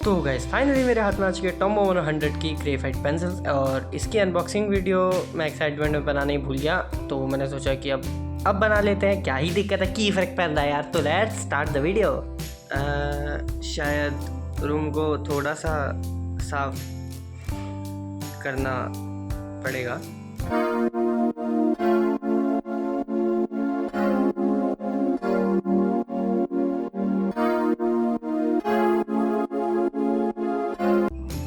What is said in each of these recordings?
तो guys finally मेरे हाथ में आ चुकी है टॉम्बो मोनो 100 की ग्रेफाइट पेंसिल्स और इसकी अनबॉक्सिंग वीडियो मैं एक्साइटमेंट में बनाना ही भूल गया। तो मैंने सोचा कि अब बना लेते हैं, क्या ही दिक्कत है, की फ़र्क पड़ रहा है यार। तो लेट्स स्टार्ट द वीडियो। शायद रूम को थोड़ा सा साफ करना पड़ेगा।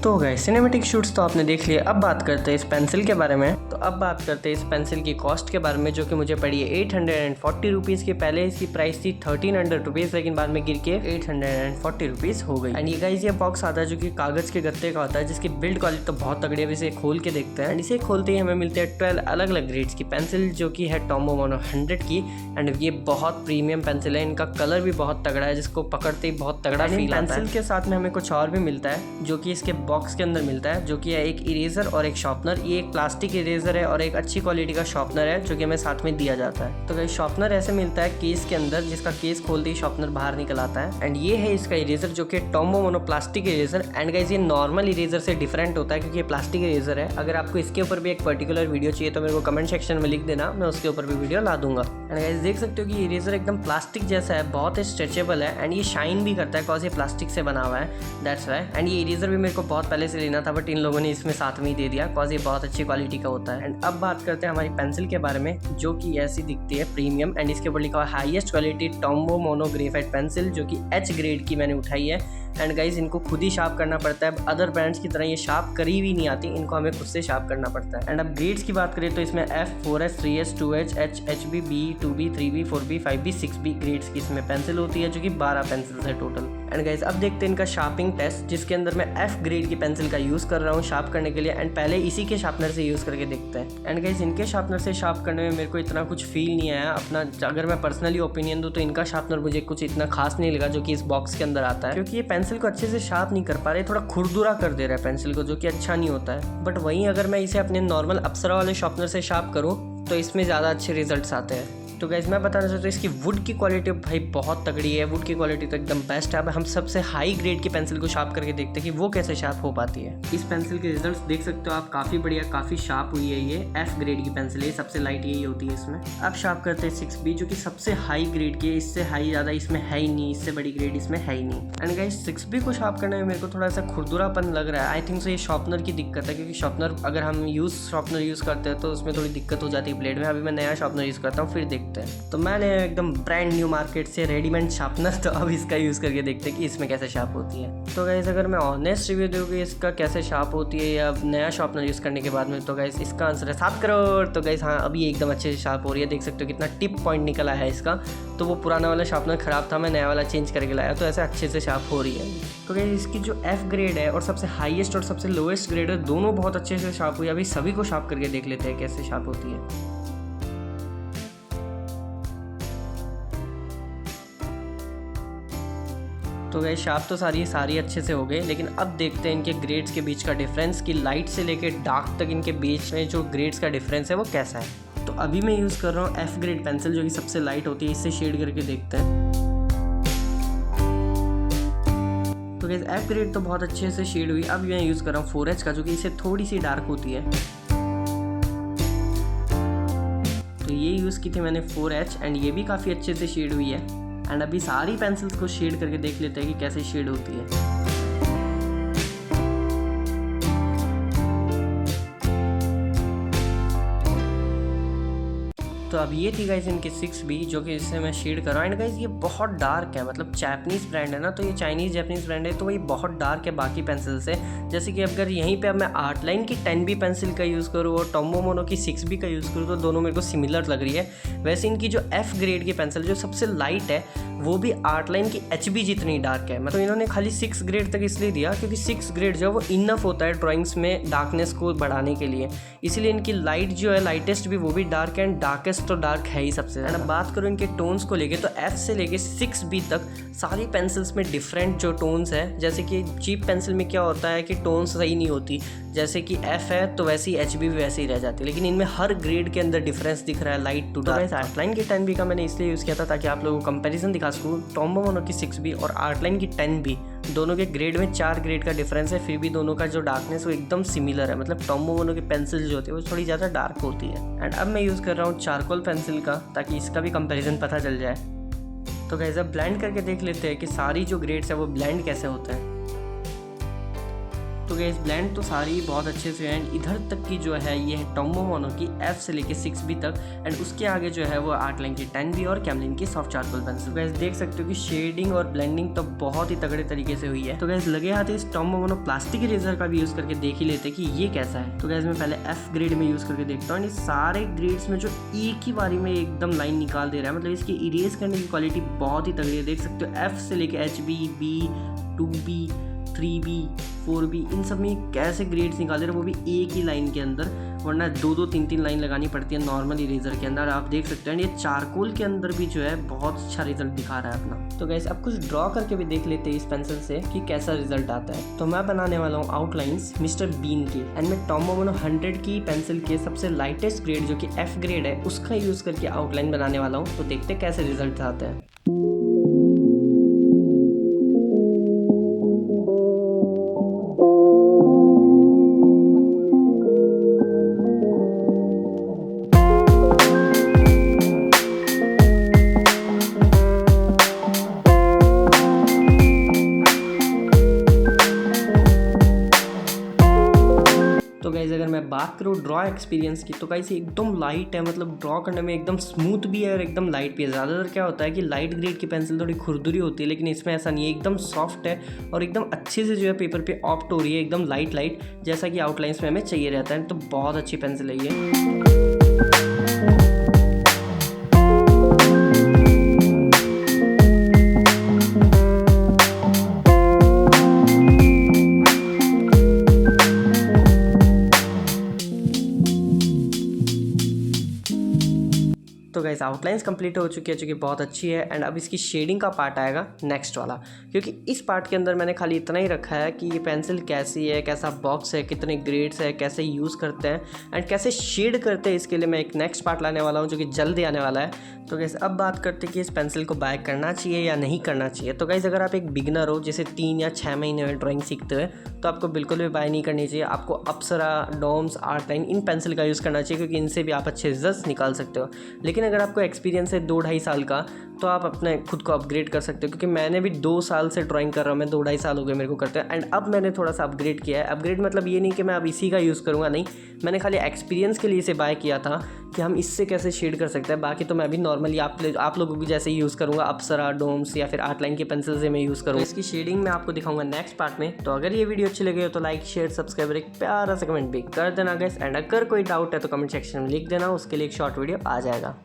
तो गाइस सिनेमैटिक शूट्स तो आपने देख लिए। अब बात करते हैं इस पेंसिल के बारे में। तो अब बात करते हैं इस पेंसिल की कॉस्ट के बारे में, जो कि मुझे पड़ी है 840 रुपीज़ की। पहले इसकी प्राइस थी 1300 रुपीज़, लेकिन बाद में गिर के 840 रुपीज़ हो गई। एंड ये गाइस ये बॉक्स आता है जो कि कागज़ के गत्ते का होता है, जिसकी बिल्ड क्वालिटी तो बहुत तगड़ी है। इसे खोल के देखते हैं। एंड इसे खोलते ही हमें मिलते हैं 12 अलग अलग ग्रेड्स की पेंसिल, जो कि है टॉम्बो मोनो 100 की। एंड ये बहुत प्रीमियम पेंसिल है, इनका कलर भी बहुत तगड़ा है, जिसको पकड़ते ही बहुत तगड़ा फील आता है। पेंसिल के साथ में हमें कुछ और भी मिलता है, जो कि इसके बॉक्स के अंदर मिलता है, जो कि है एक इरेजर और एक शार्पनर। ये एक प्लास्टिक इरेजर है और एक अच्छी क्वालिटी का शार्पनर है, जो कि हमें साथ में दिया जाता है। तो गाइस शार्पनर ऐसे मिलता है केस के अंदर, जिसका केस खोलते ही शार्पनर बाहर निकल आता है। एंड ये है इसका इरेजर, जो कि Tombow mono plastic eraser. And guys ये नॉर्मल इरेजर से डिफरेंट होता है, क्योंकि ये प्लास्टिक इरेजर है। अगर आपको इसके ऊपर भी एक पर्टिकुलर वीडियो चाहिए तो मेरे को कमेंट सेक्शन में लिख देना, मैं उसके ऊपर भी वीडियो ला दूंगा। एंड गाइस देख सकते हो कि इरेजर एकदम प्लास्टिक जैसा है, बहुत ही स्ट्रेचेबल है। एंड ये शाइन भी करता है, कौन से प्लास्टिक से बना हुआ है, दैट्स वाई। एंड ये इरेजर भी मेरे को बहुत पहले से लेना था, बट इन लोगों ने इसमें साथ में ही दे दिया, कॉज ये बहुत अच्छी क्वालिटी का होता है। एंड अब बात करते हैं हमारी पेंसिल के बारे में, जो कि ऐसी दिखती है प्रीमियम। एंड इसके ऊपर लिखा हुआ highest quality Tombow mono graphite pencil, जो कि एच ग्रेड की मैंने उठाई है। एंड गाइज इनको खुद ही शार्प करना पड़ता है, अदर ब्रांड्स की तरह ये शार्प करी भी नहीं आती, इनको हमें खुद से शार्प करना पड़ता है। एंड अब ग्रेड्स की बात करें तो इसमें F, 4S, 3S, 2H, H, HB, B, 2B, 3B, 4B, 5B, 6B grades की इसमें पेंसिल होती है, जो कि 12 पेंसिल्स है टोटल। एंड गाइज अब देखते हैं इनका शार्पिंग टेस्ट, जिसके अंदर मैं F ग्रेड की पेंसिल का यूज़ कर रहा हूँ शार्प करने के लिए। एंड पहले इसी के शार्पनर से यूज़ करके देखते हैं। एंड गाइज इनके शार्पनर से शार्प करने में मेरे को इतना कुछ फील नहीं आया अपना। अगर मैं पर्सनली ओपिनियन दूँ तो इनका शार्पनर मुझे कुछ इतना खास नहीं लगा, जो कि इस बॉक्स के अंदर आता है, क्योंकि ये पेंसिल को अच्छे से शार्प नहीं कर पा रहे, थोड़ा खुरदुरा कर दे रहा है पेंसिल को, जो कि अच्छा नहीं होता है। बट वहीं अगर मैं इसे अपने नॉर्मल अप्सरा वाले शार्पनर से शार्प करूँ तो इसमें ज़्यादा अच्छे रिजल्ट्स आते हैं। तो गाइस मैं बताना चाहता हूँ इसकी वुड की क्वालिटी भाई बहुत तगड़ी है, वुड की क्वालिटी तो एकदम बेस्ट है। अब हम सबसे हाई ग्रेड की पेंसिल को शार्प करके देखते हैं कि वो कैसे शार्प हो पाती है। इस पेंसिल के रिजल्ट्स देख सकते हो आप, काफ़ी बढ़िया, काफ़ी शार्प हुई है। ये F ग्रेड की पेंसिल है, सबसे लाइट यही होती है इसमें। अब शार्प करते हैं 6B, जो कि सबसे हाई ग्रेड की है। इससे हाई ज़्यादा इसमें है ही नहीं, इससे बड़ी ग्रेड इसमें है ही नहीं। एंड गाइस 6B को शार्प करने में मेरे को थोड़ा सा खुरदुरापन लग रहा है। आई थिंक सो ये शार्पनर की दिक्कत है, क्योंकि शार्पनर अगर हम शार्पनर यूज़ करते हैं तो उसमें थोड़ी दिक्कत हो जाती है ब्लेड में। अभी मैं नया शार्पनर यूज़ करता हूँ, फिर देखते हैं। तो मैंने एकदम ब्रांड न्यू मार्केट से रेडीमेड शार्पनर, तो अब इसका यूज़ करके देखते हैं कि इसमें कैसे शार्प होती है। तो गाइस अगर मैं ऑनेस्ट रिव्यू दूँ कि इसका कैसे शार्प होती है या नया शार्पनर यूज़ करने के बाद में, तो गाइस इसका आंसर है 7 करोड़। तो गाइस हाँ, अभी एकदम अच्छे से शार्प हो रही है। देख सकते हो कितना टिप पॉइंट निकला है इसका। तो वो पुराना वाला शार्पनर ख़राब था, मैं नया वाला चेंज करके लाया, तो ऐसे अच्छे से शार्प हो रही है। तो गाइस इसकी जो F ग्रेड है और सबसे हाईएस्ट और सबसे लोएस्ट ग्रेड है, दोनों बहुत अच्छे से शार्प हुई है। अभी सभी को शार्प करके देख लेते हैं कैसे शार्प होती है। तो गाइस शार्प तो सारी अच्छे से हो गए, लेकिन अब देखते हैं इनके ग्रेड्स के बीच का डिफरेंस, कि लाइट से लेकर डार्क तक इनके बीच में जो ग्रेड्स का डिफरेंस है वो कैसा है। तो अभी मैं यूज़ कर रहा हूँ F ग्रेड पेंसिल, जो कि सबसे लाइट होती है। इससे शेड करके देखते हैं। तो गाइस F ग्रेड तो बहुत अच्छे से शेड हुई। अब मैं यूज़ कर रहा हूँ 4H का, जो कि इससे थोड़ी सी डार्क होती है। तो ये यूज़ की थी मैंने 4H, एंड ये भी काफ़ी अच्छे से शेड हुई है। एंड अभी सारी पेंसिल्स को शेड करके देख लेते हैं कि कैसे शेड होती है। तो अब ये थी गाइस इनकी 6B, जो कि इससे मैं शेड कर रहा हूँ। एंड गाइस ये बहुत डार्क है, मतलब चाइनीज़ ब्रांड है ना, तो ये चाइनीज़ जापानीज़ ब्रांड है, तो ये बहुत डार्क है बाकी पेंसिल से। जैसे कि अगर यहीं पे अब मैं आर्टलाइन की 10B पेंसिल का यूज़ करूँ और टॉम्बो मोनो की 6B का यूज़ करूँ, तो दोनों मेरे को सिमिलर लग रही है। वैसे इनकी जो F ग्रेड की पेंसिल जो सबसे लाइट है, वो भी आर्टलाइन की HB जितनी डार्क है। मतलब इन्होंने खाली 6 ग्रेड तक इसलिए दिया क्योंकि 6 ग्रेड जो है वो इनफ होता है ड्राइंग्स में डार्कनेस को बढ़ाने के लिए। इसीलिए इनकी लाइट जो है, लाइटेस्ट भी वो भी डार्क है, एंड डार्केस्ट तो डार्क है ही सबसे ज़्यादा। बात करूँ इनके टोन्स को लेके, तो F से लेके 6B तक सारी पेंसिल्स में डिफरेंट जो टोन्स है। जैसे कि चीप पेंसिल में क्या होता है कि टोन्स सही नहीं होती, जैसे कि F है तो वैसी HB भी वैसे ही रह जाती है, लेकिन इनमें हर ग्रेड के अंदर डिफरेंस दिख रहा है लाइट टू डार्क। आर्टलाइन की 10B का मैंने इसलिए यूज़ किया था ताकि आप लोगों को कंपैरिजन दिखा सकूँ टॉम्बो मोनो की 6B और आर्टलाइन की 10B दोनों के ग्रेड में 4 ग्रेड का डिफरेंस है, फिर भी दोनों का जो डार्कनेस वो एकदम सिमिलर है। मतलब टॉम्बो मोनो की पेंसिल जो होती है वो थोड़ी ज़्यादा डार्क होती है। एंड अब मैं यूज़ कर रहा हूँ चारकोल पेंसिल का, ताकि इसका भी कंपैरिजन पता चल जाए। तो गाइस अब ब्लेंड करके देख लेते हैं कि सारी जो ग्रेड्स है वो ब्लेंड कैसे होते हैं। तो गाइस ब्लेंड तो सारी बहुत अच्छे से एंड इधर तक की जो है ये है टॉम्बो मोनो की F से लेके 6B तक, एंड उसके आगे जो है वो आर्टलाइन की 10B और कैमलिन की सॉफ्ट चारकोल पेंसिल। गाइस देख सकते हो कि शेडिंग और ब्लेंडिंग तो बहुत ही तगड़े तरीके से हुई है। तो गाइस लगे हाथ इस टॉम्बो मोनो प्लास्टिक इरेजर का भी यूज़ करके देख ही लेते कि ये कैसा है। तो गाइस मैं पहले F ग्रेड में यूज़ करके देखता हूँ। सारे ग्रेड्स में जो एक ही बारी में एकदम लाइन निकाल दे रहा है, मतलब इसकी इरेज करने की क्वालिटी बहुत ही तगड़ी है। देख सकते हो F से लेके HB, B, 2B, 3B, 4B, इन सब में कैसे ग्रेड्स निकाल रहे हैं, वो भी एक ही लाइन के अंदर, वरना 2-2, 3-3 लाइन लगानी पड़ती है नॉर्मल इरेजर के अंदर। आप देख सकते हैं ये चारकोल के अंदर भी जो है बहुत अच्छा रिजल्ट दिखा रहा है अपना। तो गाइस अब कुछ ड्रॉ करके भी देख लेते हैं इस पेंसिल से कि कैसा रिजल्ट आता है। तो मैं बनाने वाला हूँ आउटलाइंस मिस्टर बीन के, एंड मैं टॉम्बो मोनो 100 की पेंसिल के सबसे लाइटेस्ट ग्रेड जो कि F ग्रेड है उसका यूज़ करके आउटलाइन बनाने वाला हूँ। तो देखते हैं कैसे रिजल्ट आता है। तो गाइस अगर मैं बात करूँ ड्रॉ एक्सपीरियंस की, तो गाइस एकदम लाइट है, मतलब ड्रॉ करने में एकदम स्मूथ भी है और एकदम लाइट भी है। ज़्यादातर क्या होता है कि लाइट ग्रेड की पेंसिल थोड़ी खुरदुरी होती है, लेकिन इसमें ऐसा नहीं है, एकदम सॉफ्ट है और एकदम अच्छे से जो है पेपर पे ऑप्ट हो रही है, एकदम लाइट जैसा कि आउटलाइंस में हमें चाहिए रहता है। तो बहुत अच्छी पेंसिल है ये। तो गाइस आउटलाइंस कंप्लीट हो चुकी है, जो कि बहुत अच्छी है। एंड अब इसकी शेडिंग का पार्ट आएगा नेक्स्ट वाला, क्योंकि इस पार्ट के अंदर मैंने खाली इतना ही रखा है कि ये पेंसिल कैसी है, कैसा बॉक्स है, कितने ग्रेड्स है, कैसे यूज़ करते हैं एंड कैसे शेड करते हैं। इसके लिए मैं एक नेक्स्ट पार्ट लाने वाला हूँ जो कि जल्दी आने वाला है। तो गाइस अब बात करते हैं कि इस पेंसिल को बाय करना चाहिए या नहीं करना चाहिए। तो गाइस अगर आप एक बिगिनर हो, जैसे 3 या 6 महीने में ड्राइंग सीखते हुए, तो आपको बिल्कुल भी बाय नहीं करनी चाहिए। आपको अप्सरा, डोम्स, आर्टलाइन इन पेंसिल का यूज़ करना चाहिए, क्योंकि इनसे भी आप अच्छे रिजल्ट्स निकाल सकते हो। लेकिन अगर आपको एक्सपीरियंस है 2-2.5 साल का, तो आप अपने खुद को अपग्रेड कर सकते हो, क्योंकि मैंने भी 2 साल से ड्राइंग कर रहा हूँ। मैं 2-2.5 साल हो गए मेरे को करते हैं, एंड अब मैंने थोड़ा सा अपग्रेड किया है। अपग्रेड मतलब ये नहीं कि मैं अब इसी का यूज़ करूँगा, नहीं, मैंने खाली एक्सपीरियंस के लिए इसे बाय किया था कि हम इससे कैसे शेड कर सकते हैं। बाकी तो मैं भी नॉर्मली आप लोगों की जैसे ही यूज़ करूँगा, अप्सरा, डोम्स या फिर आर्टलाइन की पेंसिल से मैं यूज़ करूँगा। इसकी शेडिंग मैं आपको दिखाऊंगा नेक्स्ट पार्ट में। तो अगर ये वीडियो अच्छी लगी हो तो लाइक, शेयर, सब्सक्राइब, एक प्यारा सा कमेंट भी कर देना गाइस। एंड अगर कोई डाउट है तो कमेंट सेक्शन में लिख देना, उसके लिए एक शॉर्ट वीडियो आ जाएगा।